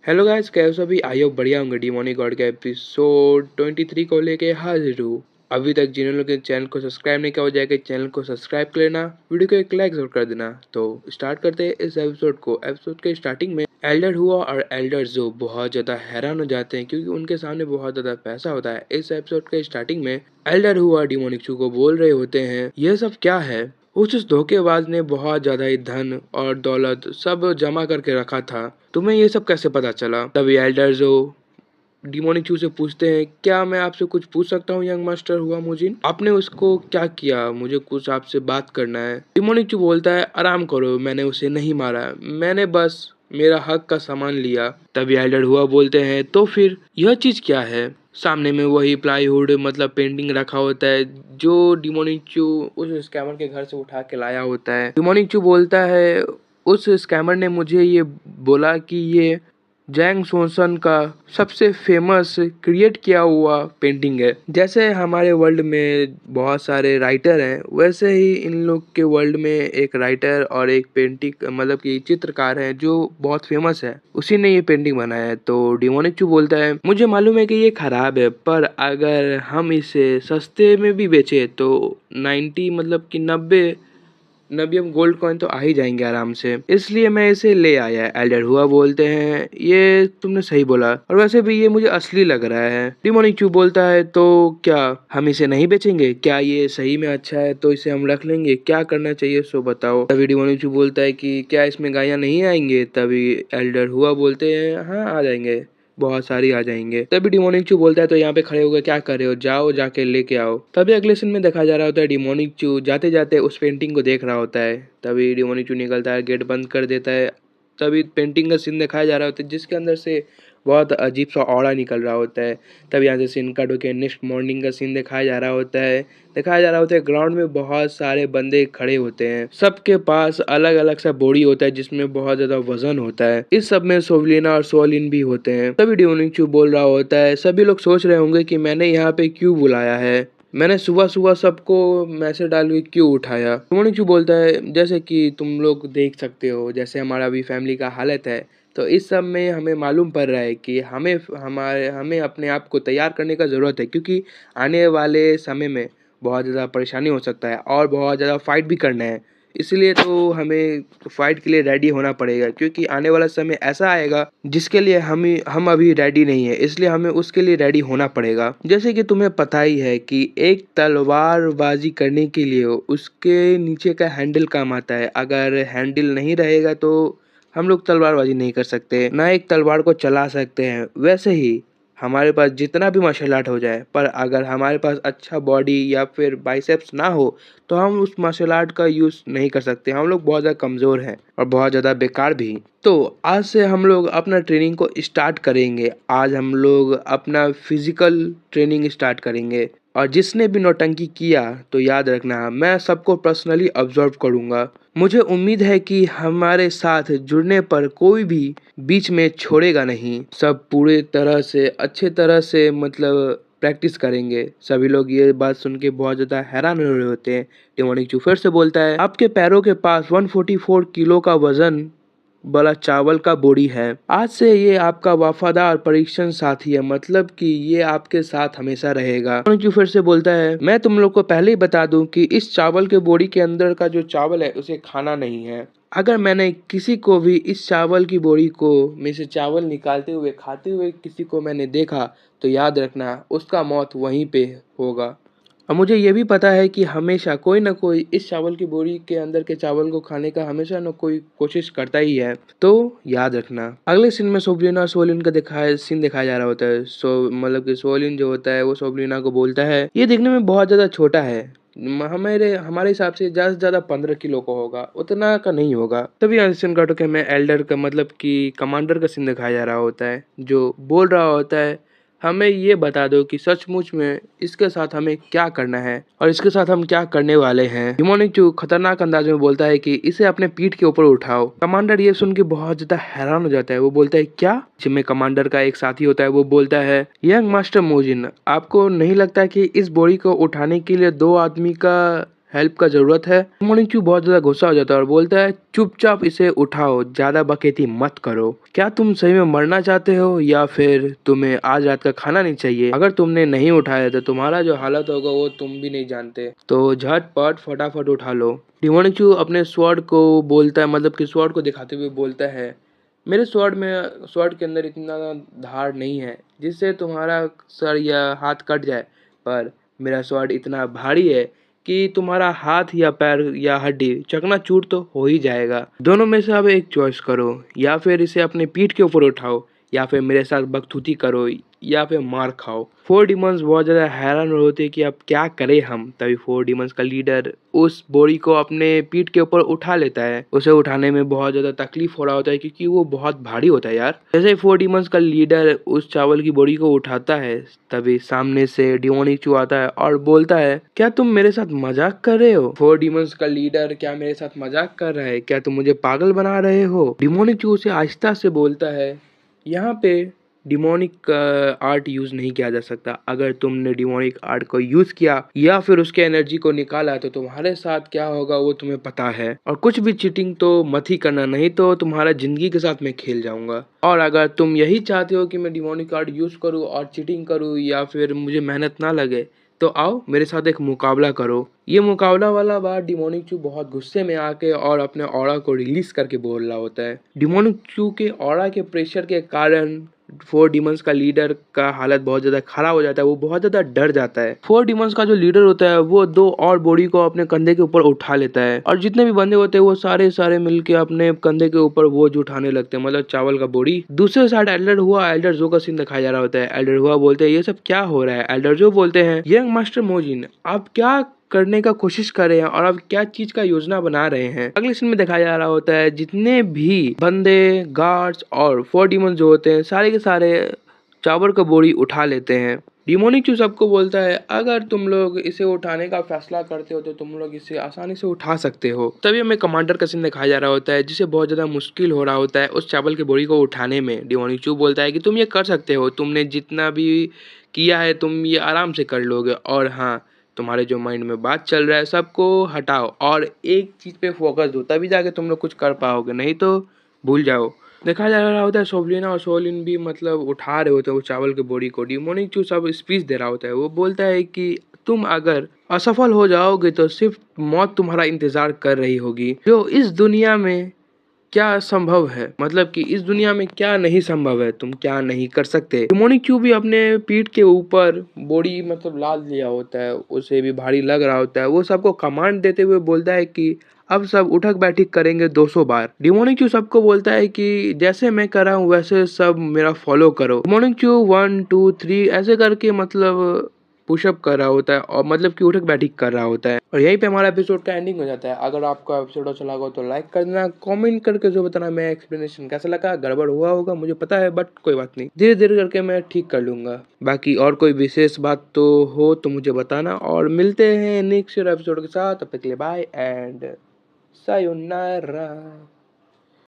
Hello guys, कैसे हो सभी? आई होप बढ़िया होंगे। डिमोनिक गॉड का एपिसोड 23 को लेके हाजिर हूँ। अभी तक जिन लोगों के चैनल को सब्सक्राइब नहीं किया हो जाएगा, चैनल को सब्सक्राइब कर लेना, वीडियो को एक लाइक जरूर कर देना। तो स्टार्ट करते हैं इस एपिसोड को। एपिसोड के स्टार्टिंग में एल्डर हुआ और एल्डर जो बहुत ज्यादा हैरान हो जाते हैं क्योंकि उनके सामने बहुत ज्यादा पैसा होता है। इस एपिसोड के स्टार्टिंग में एल्डर हुआ डिमोनिक चू को बोल रहे होते हैं, यह सब क्या है? उस धोखेबाज ने बहुत ज्यादा ही धन और दौलत सब जमा करके रखा था, तुम्हें ये सब कैसे पता चला? तभी एल्डर जो डिमोनिक चू से पूछते हैं, क्या मैं आपसे कुछ पूछ सकता हूँ यंग मास्टर हुआ मुजिन? आपने उसको क्या किया? मुझे कुछ आपसे बात करना है। डिमोनिक चू बोलता है, आराम करो, मैंने उसे नहीं मारा, मैंने बस मेरा हक का सामान लिया। तभी एल्डर हुआ बोलते हैं, तो फिर यह चीज क्या है? सामने में वही प्लाईवुड मतलब पेंटिंग रखा होता है जो डिमोनिक चू उस स्कैमर के घर से उठा के लाया होता है। डिमोनिक चू बोलता है, उस स्कैमर ने मुझे ये बोला कि ये जैंग सोसन का सबसे फेमस क्रिएट किया हुआ पेंटिंग है। जैसे हमारे वर्ल्ड में बहुत सारे राइटर हैं, वैसे ही इन लोग के वर्ल्ड में एक राइटर और एक पेंटिंग मतलब कि चित्रकार है जो बहुत फेमस है, उसी ने ये पेंटिंग बनाया है। तो डिमोनिक चू बोलता है, मुझे मालूम है कि ये खराब है, पर अगर हम इसे सस्ते में भी बेचे तो 90 मतलब कि 90 गोल्ड कॉइन तो आ ही जाएंगे आराम से, इसलिए मैं इसे ले आया। एल्डर हुआ बोलते हैं, ये तुमने सही बोला, और वैसे भी ये मुझे असली लग रहा है। डिमोनिक चू बोलता है, तो क्या हम इसे नहीं बेचेंगे? क्या ये सही में अच्छा है तो इसे हम रख लेंगे? क्या करना चाहिए सो बताओ। तभी डिमोनिक चू बोलता है कि क्या इसमें गायें नहीं आएंगे? तभी एल्डर हुआ बोलते हैं, हाँ आ जाएंगे, बहुत सारी आ जाएंगे। तभी डिमोनिक चू बोलता है, तो यहाँ पे खड़े हो गए क्या कर रहे हो, जाओ जाके लेके आओ। तभी अगले सीन में देखा जा रहा होता है डिमोनिक चू जाते जाते उस पेंटिंग को देख रहा होता है। तभी डिमोनिक चू निकलता है, गेट बंद कर देता है। तभी पेंटिंग का सीन दिखाया जा रहा होता है जिसके अंदर से बहुत अजीब सा ऑरा निकल रहा होता है। तब यहाँ से सीन कट होकर नेक्स्ट मॉर्निंग का सीन दिखाया जा रहा होता है। ग्राउंड में बहुत सारे बंदे खड़े होते हैं, सबके पास अलग अलग सा बॉडी होता है जिसमें बहुत ज्यादा वजन होता है। इस सब में सोवलिना और सोलिन भी होते हैं। तभी डिमोनिक चू बोल रहा होता है, सभी लोग सोच रहे होंगे कि मैंने यहाँ पे क्यों बुलाया है, मैंने सुबह सुबह सबको मैसेज डाल के क्यों उठाया। डिमोनिक चू बोलता है, जैसे कि तुम लोग देख सकते हो जैसे हमारा अभी फैमिली का हालत है, तो इस सब में हमें मालूम पड़ रहा है कि हमें अपने आप को तैयार करने का ज़रूरत है, क्योंकि आने वाले समय में बहुत ज़्यादा परेशानी हो सकता है और बहुत ज़्यादा फाइट भी करना है। इसलिए तो हमें फाइट के लिए रेडी होना पड़ेगा, क्योंकि आने वाला समय ऐसा आएगा जिसके लिए हम अभी रेडी नहीं है, इसलिए हमें उसके लिए रेडी होना पड़ेगा। जैसे कि तुम्हें पता ही है कि एक तलवारबाजी करने के लिए उसके नीचे का हैंडल काम आता है। अगर हैंडल नहीं रहेगा तो हम लोग तलवारबाजी नहीं कर सकते, ना एक तलवार को चला सकते हैं। वैसे ही हमारे पास जितना भी मार्शल आर्ट हो जाए, पर अगर हमारे पास अच्छा बॉडी या फिर बाइसेप्स ना हो तो हम उस मार्शल आर्ट का यूज़ नहीं कर सकते। हम लोग बहुत ज़्यादा कमज़ोर हैं और बहुत ज़्यादा बेकार भी। तो आज से हम लोग अपना ट्रेनिंग को स्टार्ट करेंगे। आज हम लोग अपना फिजिकल ट्रेनिंग स्टार्ट करेंगे, और जिसने भी नौटंकी किया तो याद रखना, मैं सबको पर्सनली ऑब्जर्व करूंगा। मुझे उम्मीद है कि हमारे साथ जुड़ने पर कोई भी बीच में छोड़ेगा नहीं। सब पूरे तरह से अच्छे तरह से मतलब प्रैक्टिस करेंगे। सभी लोग ये बात सुन के बहुत ज़्यादा हैरान हो रहे होते हैं। डिमोनिक चू फिर से बोलता है, आपके पैरों के पास 144 किलो का वजन वाला चावल का बोरी है। आज से ये आपका वफादार परीक्षण साथी है, मतलब कि ये आपके साथ हमेशा रहेगा। जो फिर से बोलता है, मैं तुम लोग को पहले ही बता दूं कि इस चावल के बोरी के अंदर का जो चावल है उसे खाना नहीं है। अगर मैंने किसी को भी इस चावल की बोरी को में से चावल निकालते हुए खाते हुए किसी को मैंने देखा, तो याद रखना उसका मौत वहीं पे होगा। और मुझे ये भी पता है कि हमेशा कोई ना कोई इस चावल की बोरी के अंदर के चावल को खाने का हमेशा ना कोई कोशिश करता ही है, तो याद रखना। अगले सीन में सोबलिना और सोलिन का दिखाया जा रहा होता है। मतलब कि सोलिन जो होता है वो सोबलिना को बोलता है, ये देखने में बहुत ज्यादा छोटा है, हमारे हिसाब से ज्यादा से ज्यादा 15 किलो का होगा, उतना का नहीं होगा। तभी यहाँ सीन काटो के में एल्डर का मतलब कि कमांडर का सीन दिखाया जा रहा होता है, जो बोल रहा होता है, हमें ये बता दो कि सचमुच में इसके साथ हमें क्या करना है और इसके साथ हम क्या करने वाले हैं। डिमोनिक चू खतरनाक अंदाज में बोलता है कि इसे अपने पीठ के ऊपर उठाओ। कमांडर ये सुन के बहुत ज्यादा हैरान हो जाता है। वो बोलता है, क्या? जिसमें कमांडर का एक साथी होता है, वो बोलता है, यंग मास्टर मोजिन, आपको नहीं लगता कि इस बोरी को उठाने के लिए 2 आदमी का हेल्प का ज़रूरत है। मॉर्निंग चू बहुत ज़्यादा गुस्सा हो जाता है और बोलता है चुपचाप इसे उठाओ, ज़्यादा बकैती मत करो। क्या तुम सही में मरना चाहते हो या फिर तुम्हें आज रात का खाना नहीं चाहिए? अगर तुमने नहीं उठाया तो तुम्हारा जो हालत होगा वो तुम भी नहीं जानते, तो झटपट फटाफट उठा लो। डिमोनिक चू अपने स्वॉर्ड को बोलता है, मतलब कि स्वॉर्ड को दिखाते हुए बोलता है, मेरे स्वॉर्ड के अंदर इतना धार नहीं है जिससे तुम्हारा सर या हाथ कट जाए, पर मेरा स्वॉर्ड इतना भारी है कि तुम्हारा हाथ या पैर या हड्डी चकनाचूर तो हो ही जाएगा। दोनों में से अब एक चॉइस करो, या फिर इसे अपने पीठ के ऊपर उठाओ, या फिर मेरे साथ बकथूती करो, या फिर मार खाओ। फोर डिमंस बहुत ज़्यादा हैरान होते हैं कि अब क्या करें हम। तभी फोर डिमंस का लीडर उस बोरी को अपने पीठ के ऊपर उठा लेता है। उसे उठाने में बहुत ज़्यादा तकलीफ हो रहा होता है क्योंकि वो बहुत भारी होता है यार। जैसे फोर डिमंस का लीडर उस चावल की बोरी को उठाता है, तभी सामने से डिमोनिक चू आता है और बोलता है, क्या तुम मेरे साथ मजाक कर रहे हो? फोर डिमंस का लीडर क्या मेरे साथ मजाक कर रहा है? क्या तुम मुझे पागल बना रहे हो? डिमोनिक चू उसे आहिस्ता से बोलता है, यहाँ पे डिमोनिक आर्ट यूज नहीं किया जा सकता। अगर तुमने डिमोनिक आर्ट को यूज किया या फिर उसके एनर्जी को निकाला तो तुम्हारे साथ क्या होगा वो तुम्हें पता है। और कुछ भी चीटिंग तो मत ही करना, नहीं तो तुम्हारा जिंदगी के साथ मैं खेल जाऊंगा। और अगर तुम यही चाहते हो कि मैं डिमोनिक आर्ट यूज करूँ और चीटिंग करूँ या फिर मुझे मेहनत ना लगे, तो आओ मेरे साथ एक मुकाबला करो। ये मुकाबला वाला बात डिमोनिक चू बहुत गुस्से में आके और अपने ऑरा को रिलीज करके बोल रहा होता है। डिमोनिक चू के ऑरा के प्रेशर के कारण फोर डिमंस का लीडर का हालत बहुत ज्यादा खराब हो जाता है। वो बहुत ज्यादा डर जाता है। फोर डिमंस का जो लीडर होता है वो दो और बोरी को अपने कंधे के ऊपर उठा लेता है और जितने भी बंदे होते हैं वो सारे मिलके अपने कंधे के ऊपर बोझ उठाने लगते हैं, मतलब चावल का बोरी। दूसरे साइड एल्डर जो का सीन दिखाया जा रहा होता है। एल्डर हुआ बोलते हैं, ये सब क्या हो रहा है? एल्डर जो बोलते हैं, यंग मास्टर मोजिन, आप क्या करने का कोशिश कर रहे हैं और अब क्या चीज का योजना बना रहे हैं? अगले सीन में दिखाया जा रहा होता है जितने भी बंदे, गार्ड्स और फोर डीमन जो होते हैं सारे के सारे चावल का बोरी उठा लेते हैं। डिमोनिक चू सबको बोलता है, अगर तुम लोग इसे उठाने का फैसला करते हो तो तुम लोग इसे आसानी से उठा सकते हो। तभी हमें कमांडर का सीन दिखाया जा रहा होता है जिसे बहुत ज्यादा मुश्किल हो रहा होता है उस चावल के बोरी को उठाने में। डिमोनिक चू बोलता है कि तुम ये कर सकते हो, तुमने जितना भी किया है तुम ये आराम से कर लोगे। और हाँ, तुम्हारे जो माइंड में बात चल रहा है सबको हटाओ और एक चीज पे फोकस दो, तभी जाके तुम लोग कुछ कर पाओगे, नहीं तो भूल जाओ। देखा जा रहा होता है सोवलिना और सोलिन भी मतलब उठा रहे होते हैं वो चावल के बोरी को। डिमोनिक चू सब स्पीच दे रहा होता है। वो बोलता है कि तुम अगर असफल हो जाओगे तो सिर्फ मौत तुम्हारा इंतजार कर रही होगी। जो इस दुनिया में क्या संभव है, मतलब कि इस दुनिया में क्या नहीं संभव है, तुम क्या नहीं कर सकते। डिमोनिक क्यू भी अपने पीठ के ऊपर बोरी मतलब लाद लिया होता है, उसे भी भारी लग रहा होता है। वो सबको कमांड देते हुए बोलता है कि अब सब उठक बैठक करेंगे 200 बार। डिमोनिक क्यू सबको बोलता है कि जैसे मैं कर रहा हूँ वैसे सब मेरा फॉलो करो। डिमोनिक क्यू 1 2 3 ऐसे करके मतलब पुशअप कर रहा होता है और मतलब कि उठक बैठक कर रहा होता है। और यहीं पे हमारा एपिसोड का एंडिंग हो जाता है। अगर आपका एपिसोड अच्छा लगा हो तो लाइक कर देना, कमेंट करके जो बताना मैं एक्सप्लेनेशन कैसा लगा। गड़बड़ हुआ होगा मुझे पता है, बट कोई बात नहीं, धीरे धीरे करके मैं ठीक कर लूंगा। बाकी और कोई विशेष बात तो हो तो मुझे बताना, और मिलते हैं नेक्स्ट एपिसोड के साथ। तब तक के लिए बाय एंड सायोनारा।